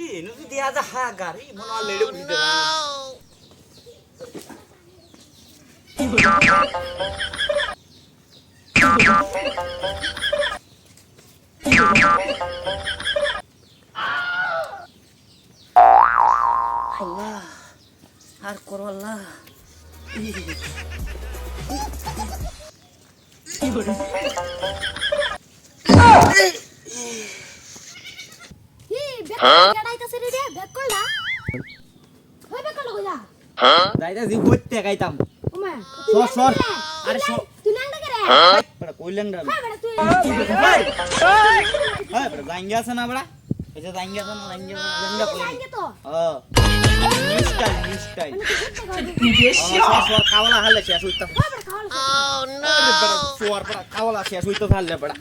কি নুতি দিয়া যা হা গাড়ি মনে হয় লেড়ে উঠতে না আল্লাহ আর করো আল্লাহ কি বলে দাইদা জি হইতে গাইতাম ওমা সর আরে সর তুই নাংটা করে বড় কইলেন রে হ্যাঁ বড় জাঙ্গিয়া আছে না বড় এসে জাঙ্গিয়া আছে না জাঙ্গিয়া কই জাঙ্গিয়া তো হ্যাঁ নিস্টাই সর কাওলা হালে শেষ হইতা ও নো বড় সর বড় কাওলা শেষ হইতা হালে বড়